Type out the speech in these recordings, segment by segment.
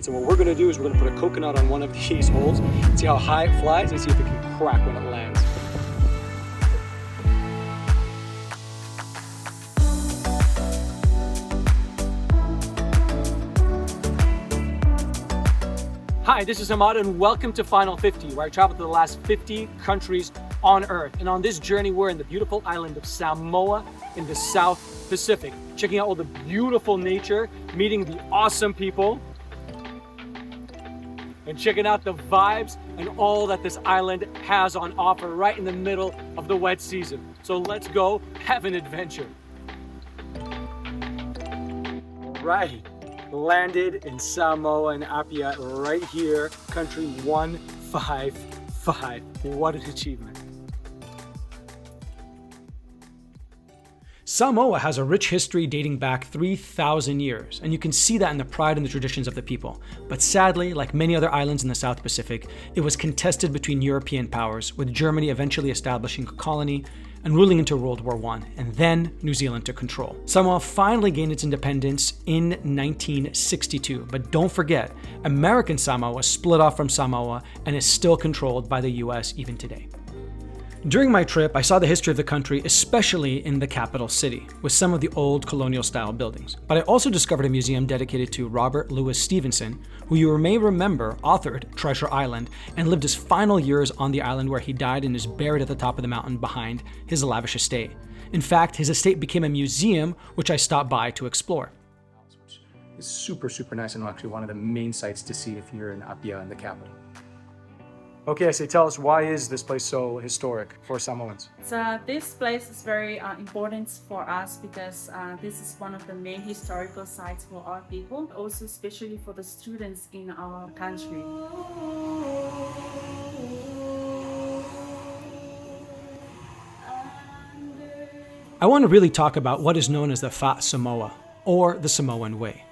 So what we're going to do is we're going to put a coconut on one of these holes, see how high it flies, and see if it can crack when it lands. Hi, this is Ahmad and welcome to Final 50, where I travel to the last 50 countries on Earth. And on this journey, we're in the beautiful island of Samoa in the South Pacific, checking out all the beautiful nature, meeting the awesome people, and checking out the vibes and all that this island has on offer right in the middle of the wet season. So let's go have an adventure. Right, landed in Samoa and Apia right here, country 155. What an achievement. Samoa has a rich history dating back 3,000 years, and you can see that in the pride and the traditions of the people. But sadly, like many other islands in the South Pacific, it was contested between European powers, with Germany eventually establishing a colony and ruling into World War I, and then New Zealand took control. Samoa finally gained its independence in 1962, but don't forget, American Samoa split off from Samoa and is still controlled by the US even today. During my trip, I saw the history of the country, especially in the capital city, with some of the old colonial-style buildings. But I also discovered a museum dedicated to Robert Louis Stevenson, who you may remember authored Treasure Island and lived his final years on the island, where he died and is buried at the top of the mountain behind his lavish estate. In fact, his estate became a museum, which I stopped by to explore. It's super, super nice, and actually one of the main sites to see if you're in Apia in the capital. Okay, so tell us, why is this place so historic for Samoans? So this place is very important for us because this is one of the main historical sites for our people, also especially for the students in our country. I want to really talk about what is known as the Fa'a Samoa, or the Samoan Way.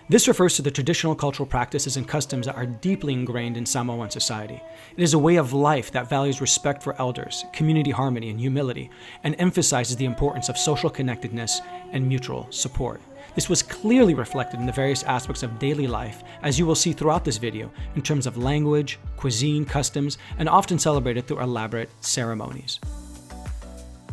This refers to the traditional cultural practices and customs that are deeply ingrained in Samoan society. It is a way of life that values respect for elders, community harmony, and humility, and emphasizes the importance of social connectedness and mutual support. This was clearly reflected in the various aspects of daily life, as you will see throughout this video, in terms of language, cuisine, customs, and often celebrated through elaborate ceremonies.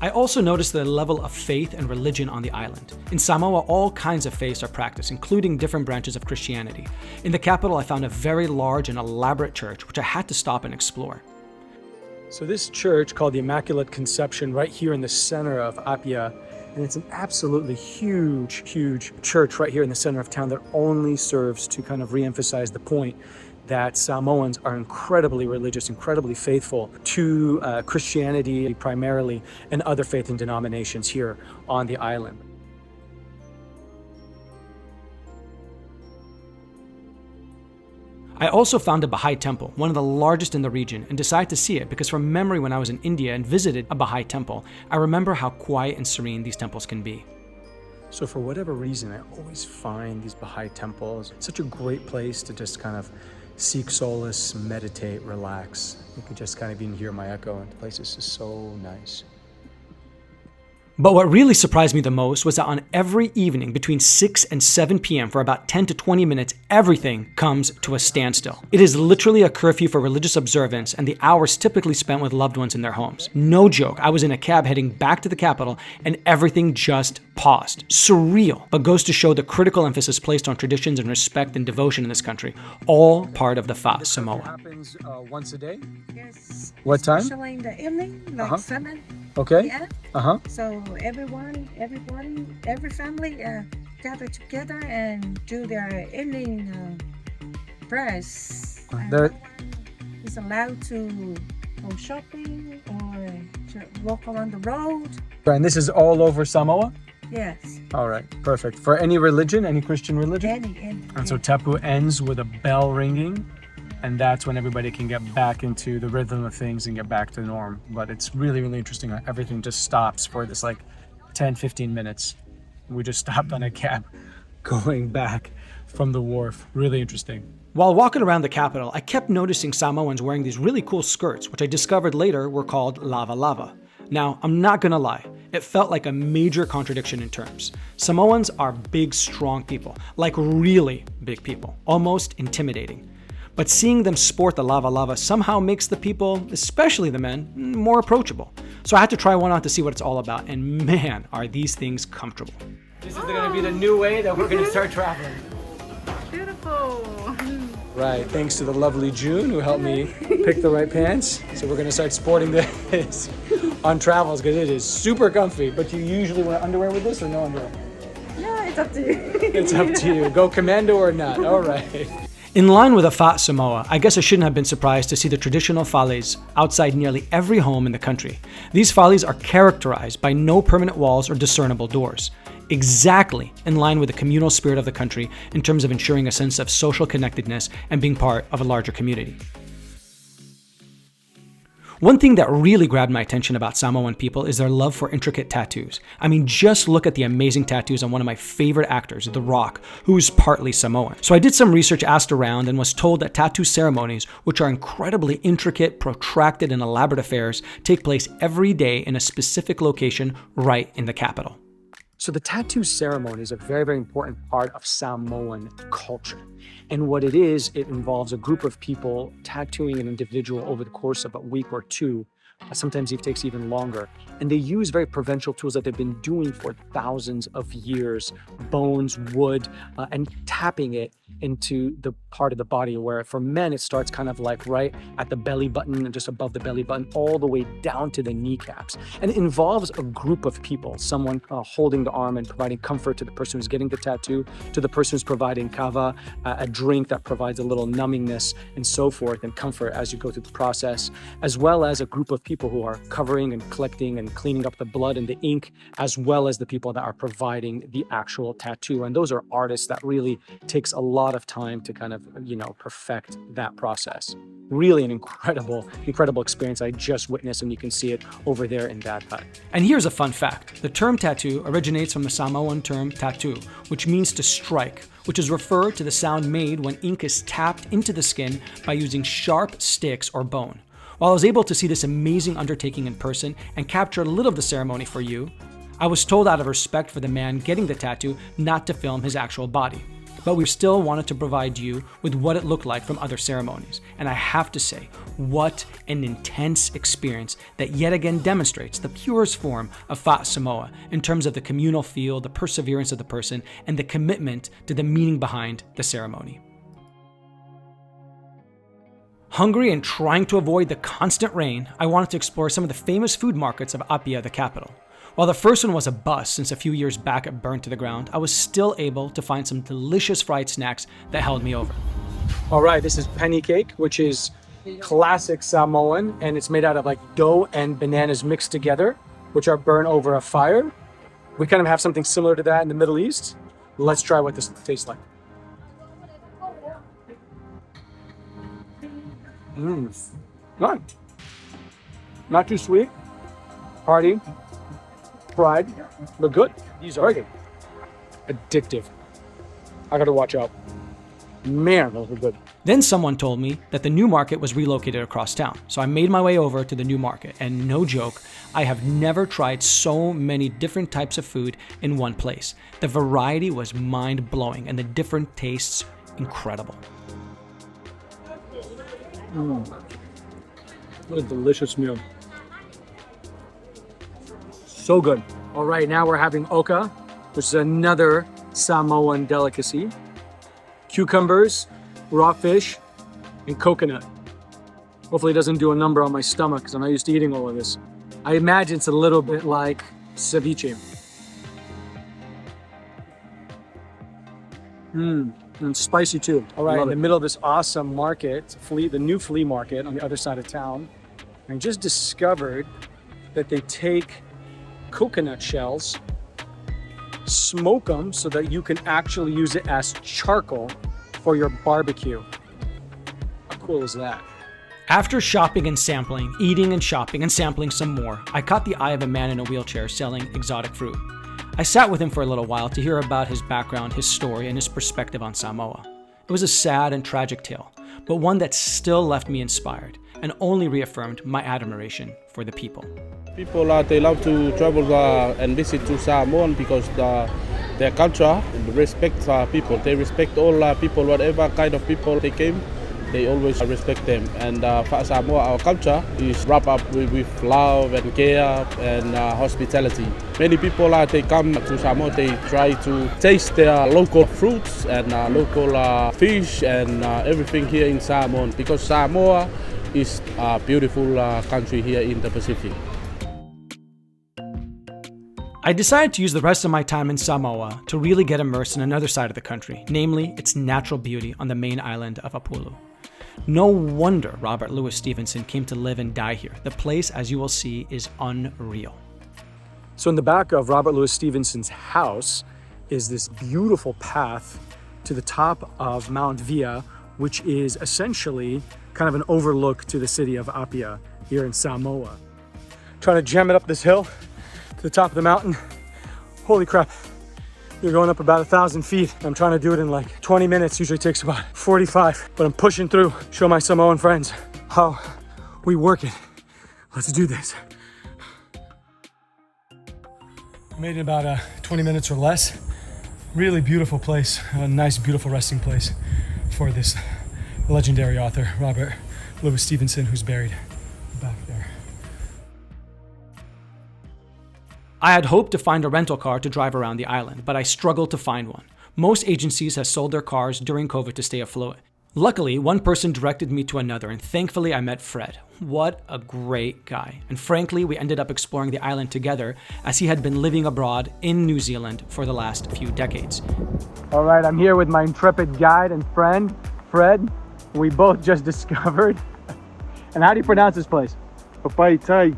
I also noticed the level of faith and religion on the island. In Samoa, all kinds of faiths are practiced, including different branches of Christianity. In the capital, I found a very large and elaborate church, which I had to stop and explore. So this church, called the Immaculate Conception, right here in the center of Apia, and it's an absolutely huge, huge church right here in the center of town that only serves to kind of re-emphasize the point that Samoans are incredibly religious, incredibly faithful to Christianity primarily, and other faith and denominations here on the island. I also found a Bahai temple, one of the largest in the region, and decided to see it because from memory, when I was in India and visited a Bahai temple, I remember how quiet and serene these temples can be. So for whatever reason, I always find these Bahai temples such a great place to just kind of seek solace, meditate, relax. You can just kind of even hear my echo, and the place is just so nice. But what really surprised me the most was that on every evening between 6 and 7 p.m. for about 10 to 20 minutes, everything comes to a standstill. It is literally a curfew for religious observance and the hours typically spent with loved ones in their homes. No joke, I was in a cab heading back to the capital and everything just paused. Surreal, but goes to show the critical emphasis placed on traditions and respect and devotion in this country, all part of the Fa'a Samoa. It happens once a day? Yes. What time? Especially in the evening, like 7. Okay. Yeah. So every family gather together and do their evening prayers. There Is allowed to go shopping or to walk around the road. And this is all over Samoa? Yes. All right, perfect. For any religion, any Christian religion? Any. And so tapu ends with a bell ringing, and that's when everybody can get back into the rhythm of things and get back to the norm. But it's really, really interesting how everything just stops for this like 10, 15 minutes. We just stopped on a cab going back from the wharf. Really interesting. While walking around the capital, I kept noticing Samoans wearing these really cool skirts, which I discovered later were called lavalava. Now, I'm not gonna lie, It felt like a major contradiction in terms. Samoans are big, strong people, like really big people, almost intimidating. But seeing them sport the lavalava somehow makes the people, especially the men, more approachable. So I had to try one on to see what it's all about, and man, are these things comfortable. This is going to be the new way that we're going to start traveling. Beautiful. Right, thanks to the lovely June who helped me pick the right pants. So we're going to start sporting this on travels because it is super comfy. But you usually wear underwear with this or no underwear? Yeah, it's up to you. It's up to you. Go commando or not. All right. In line with a Fa'a Samoa, I guess I shouldn't have been surprised to see the traditional fales outside nearly every home in the country. These fales are characterized by no permanent walls or discernible doors, exactly in line with the communal spirit of the country in terms of ensuring a sense of social connectedness and being part of a larger community. One thing that really grabbed my attention about Samoan people is their love for intricate tattoos. I mean, just look at the amazing tattoos on one of my favorite actors, The Rock, who is partly Samoan. So I did some research, asked around, and was told that tattoo ceremonies, which are incredibly intricate, protracted, and elaborate affairs, take place every day in a specific location right in the capital. So the tattoo ceremony is a very, very important part of Samoan culture. And what it is, it involves a group of people tattooing an individual over the course of a week or two. Sometimes it takes even longer. And they use very provincial tools that they've been doing for thousands of years, bones, wood, and tapping it into the part of the body where for men, it starts kind of like right at the belly button and just above the belly button, all the way down to the kneecaps. And it involves a group of people, someone holding the arm and providing comfort to the person who's getting the tattoo, to the person who's providing kava, a drink that provides a little numbingness and so forth and comfort as you go through the process, as well as a group of people who are covering and collecting and cleaning up the blood and the ink, as well as the people that are providing the actual tattoo. And those are artists that really takes a lot of time to kind of, perfect that process. Really an incredible experience I just witnessed, and you can see it over there in that hut. And here's a fun fact. The term tattoo originates from the Samoan term tattoo, which means to strike, which is referred to the sound made when ink is tapped into the skin by using sharp sticks or bone. While I was able to see this amazing undertaking in person and capture a little of the ceremony for you, I was told out of respect for the man getting the tattoo not to film his actual body. But we still wanted to provide you with what it looked like from other ceremonies. And I have to say, what an intense experience that yet again demonstrates the purest form of Fa'a Samoa in terms of the communal feel, the perseverance of the person, and the commitment to the meaning behind the ceremony. Hungry and trying to avoid the constant rain, I wanted to explore some of the famous food markets of Apia, the capital. While the first one was a bust since a few years back it burned to the ground, I was still able to find some delicious fried snacks that held me over. All right, this is penny cake, which is classic Samoan, and it's made out of like dough and bananas mixed together, which are burned over a fire. We kind of have something similar to that in the Middle East. Let's try what this tastes like. Not too sweet, hearty, fried, but good. These are good. Addictive. I gotta watch out. Man, those are good. Then someone told me that the new market was relocated across town. So I made my way over to the new market, and no joke, I have never tried so many different types of food in one place. The variety was mind-blowing and the different tastes incredible. What a delicious meal. So good. All right, now we're having oka, which is another Samoan delicacy. Cucumbers, raw fish, and coconut. Hopefully it doesn't do a number on my stomach because I'm not used to eating all of this. I imagine it's a little bit like ceviche. And spicy too. All right, in the middle of this awesome market, the new flea market on the other side of town, I just discovered that they take coconut shells, smoke them so that you can actually use it as charcoal for your barbecue. How cool is that? After shopping and sampling, eating and shopping and sampling some more, I caught the eye of a man in a wheelchair selling exotic fruit. I sat with him for a little while to hear about his background, his story, and his perspective on Samoa. It was a sad and tragic tale, but one that still left me inspired and only reaffirmed my admiration for the people. People they love to travel and visit to Samoan because their culture respects people. They respect all people, whatever kind of people they came. They always respect them. And Fa'a Samoa, our culture, is wrapped up with love and care and hospitality. Many people, they come to Samoa, they try to taste their local fruits and local fish and everything here in Samoa, because Samoa is a beautiful country here in the Pacific. I decided to use the rest of my time in Samoa to really get immersed in another side of the country, namely its natural beauty on the main island of Apulu. No wonder Robert Louis Stevenson came to live and die here. The place, as you will see, is unreal. So in the back of Robert Louis Stevenson's house is this beautiful path to the top of Mount Via, which is essentially kind of an overlook to the city of Apia here in Samoa. Trying to jam it up this hill to the top of the mountain. Holy crap. You're going up about 1,000 feet. I'm trying to do it in like 20 minutes. Usually takes about 45, but I'm pushing through. Show my Samoan friends how we work it. Let's do this. I made it about 20 minutes or less. Really beautiful place. A nice, beautiful resting place for this legendary author, Robert Louis Stevenson, who's buried back there. I had hoped to find a rental car to drive around the island, but I struggled to find one. Most agencies have sold their cars during COVID to stay afloat. Luckily, one person directed me to another, and thankfully I met Fred. What a great guy. And frankly, we ended up exploring the island together as he had been living abroad in New Zealand for the last few decades. All right, I'm here with my intrepid guide and friend, Fred. We both just discovered. And how do you pronounce this place? Papaitai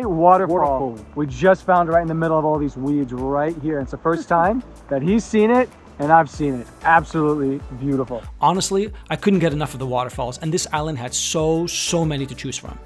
Waterfall. We just found it right in the middle of all these weeds right here. It's the first time that he's seen it and I've seen it. Absolutely beautiful. Honestly, I couldn't get enough of the waterfalls, and this island had so many to choose from.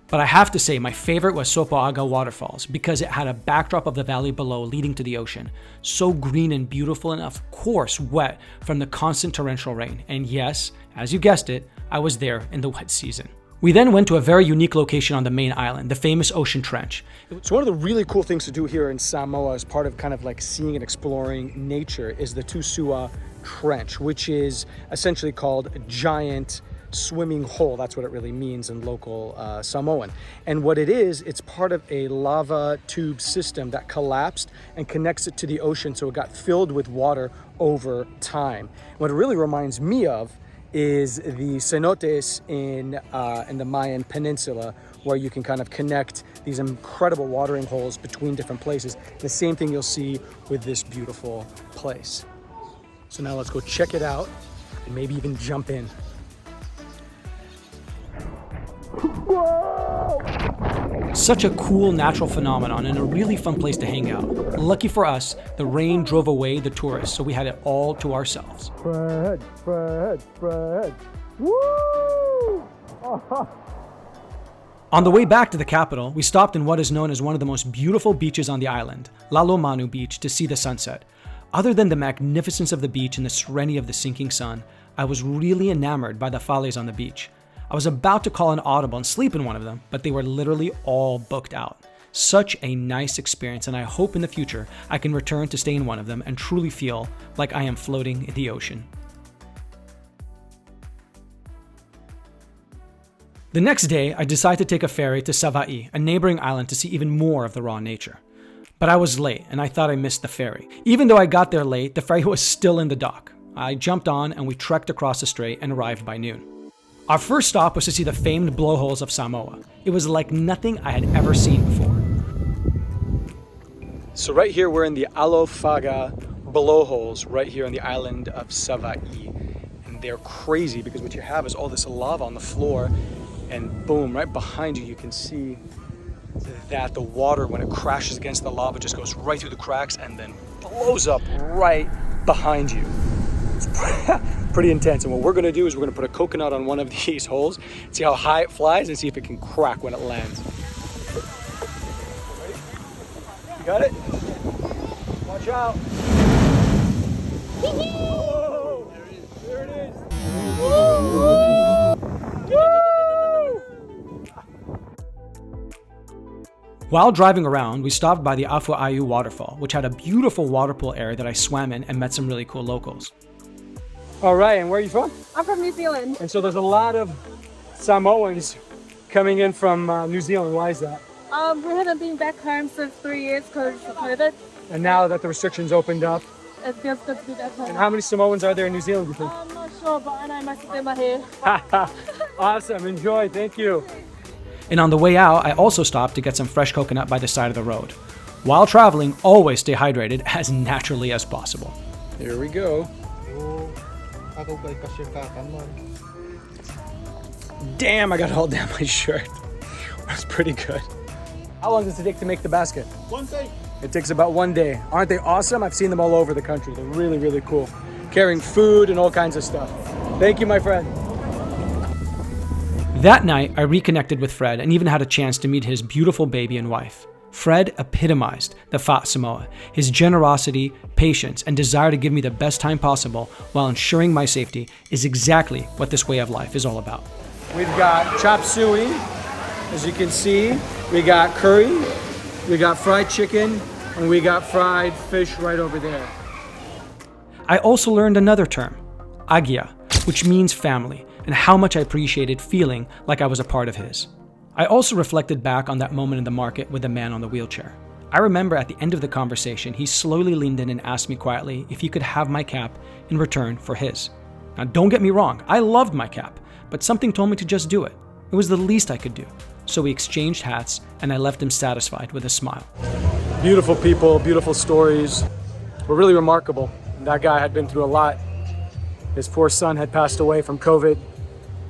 But I have to say my favorite was Aiga Waterfalls because it had a backdrop of the valley below leading to the ocean. So green and beautiful, and of course wet from the constant torrential rain. And yes, as you guessed it, I was there in the wet season. We then went to a very unique location on the main island, the famous Ocean Trench. So one of the really cool things to do here in Samoa as part of kind of like seeing and exploring nature is the Tusua Trench, which is essentially called a giant swimming hole. That's what it really means in local Samoan. And what it is, it's part of a lava tube system that collapsed and connects it to the ocean, so it got filled with water over time. What it really reminds me of is the cenotes in the Mayan Peninsula, where you can kind of connect these incredible watering holes between different places. The same thing you'll see with this beautiful place. So now let's go check it out and maybe even jump in. Whoa! Such a cool natural phenomenon and a really fun place to hang out. Lucky for us, the rain drove away the tourists, so we had it all to ourselves. Fred. Woo! Oh. On the way back to the capital, we stopped in what is known as one of the most beautiful beaches on the island, Lalomanu Beach, to see the sunset. Other than the magnificence of the beach and the serenity of the sinking sun, I was really enamored by the fales on the beach. I was about to call an audible and sleep in one of them, but they were literally all booked out. Such a nice experience, and I hope in the future I can return to stay in one of them and truly feel like I am floating in the ocean. The next day, I decided to take a ferry to Savai'i, a neighboring island, to see even more of the raw nature. But I was late, and I thought I missed the ferry. Even though I got there late, the ferry was still in the dock. I jumped on, and we trekked across the strait and arrived by noon. Our first stop was to see the famed Blowholes of Samoa. It was like nothing I had ever seen before. So right here, we're in the Alofaga Blowholes, right here on the island of Savai'i. And they're crazy because what you have is all this lava on the floor, and boom, right behind you, you can see that the water, when it crashes against the lava, just goes right through the cracks and then blows up right behind you. It's pretty intense. And what we're gonna do is we're gonna put a coconut on one of these holes, see how high it flies, and see if it can crack when it lands. You got it? Watch out. Whoa! There it is. Woo! Woo! While driving around, we stopped by the Afu'aiu waterfall, which had a beautiful water pool area that I swam in and met some really cool locals. All right, and where are you from? I'm from New Zealand. And so there's a lot of Samoans coming in from New Zealand. Why is that? We haven't been back home since 3 years because of COVID. And now that the restrictions opened up, It feels good to be back home. and how many Samoans are there in New Zealand, do you think? I'm not sure, but I know most of them are here. Awesome, enjoy, thank you. And on the way out, I also stopped to get some fresh coconut by the side of the road. While traveling, always stay hydrated as naturally as possible. Here we go. Damn, I got it all down my shirt. That's pretty good. How long does it take to make the basket? 1 day. It takes about 1 day. Aren't they awesome? I've seen them all over the country. They're really, really cool. Carrying food and all kinds of stuff. Thank you, my friend. That night, I reconnected with Fred and even had a chance to meet his beautiful baby and wife. Fred epitomized the Fa'a Samoa. His generosity, patience, and desire to give me the best time possible while ensuring my safety is exactly what this way of life is all about. We've got chop suey, as you can see. We got curry, we got fried chicken, and we got fried fish right over there. I also learned another term, Aiga, which means family, and how much I appreciated feeling like I was a part of his. I also reflected back on that moment in the market with the man on the wheelchair. I remember at the end of the conversation, he slowly leaned in and asked me quietly if he could have my cap in return for his. Now, don't get me wrong, I loved my cap, but something told me to just do it. It was the least I could do. So we exchanged hats, and I left him satisfied with a smile. Beautiful people, beautiful stories, were really remarkable. That guy had been through a lot. His poor son had passed away from COVID,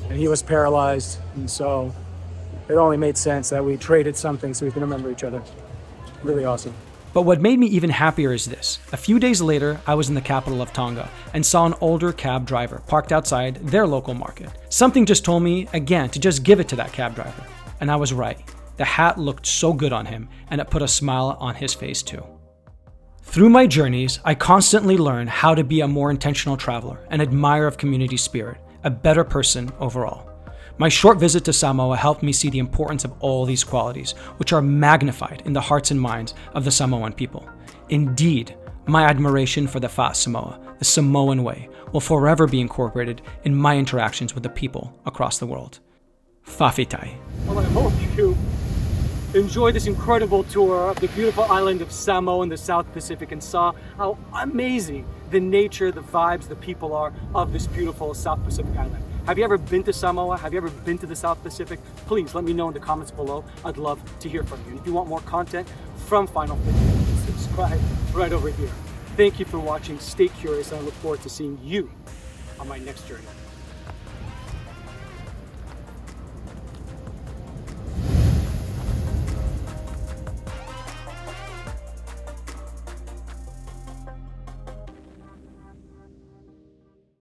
and he was paralyzed, and so it only made sense that we traded something so we can remember each other. Really awesome. But what made me even happier is this. A few days later, I was in the capital of Tonga and saw an older cab driver parked outside their local market. Something just told me, again, to just give it to that cab driver. And I was right. The hat looked so good on him, and it put a smile on his face too. Through my journeys, I constantly learn how to be a more intentional traveler, an admirer of community spirit, a better person overall. My short visit to Samoa helped me see the importance of all these qualities, which are magnified in the hearts and minds of the Samoan people. Indeed, my admiration for the Fa'a Samoa, the Samoan Way, will forever be incorporated in my interactions with the people across the world. Fafitai. Well, I hope you enjoy this incredible tour of the beautiful island of Samoa in the South Pacific and saw how amazing the nature, the vibes, the people are of this beautiful South Pacific island. Have you ever been to Samoa? Have you ever been to the South Pacific? Please let me know in the comments below. I'd love to hear from you. And if you want more content from Final 50, subscribe right over here. Thank you for watching. Stay curious, and I look forward to seeing you on my next journey.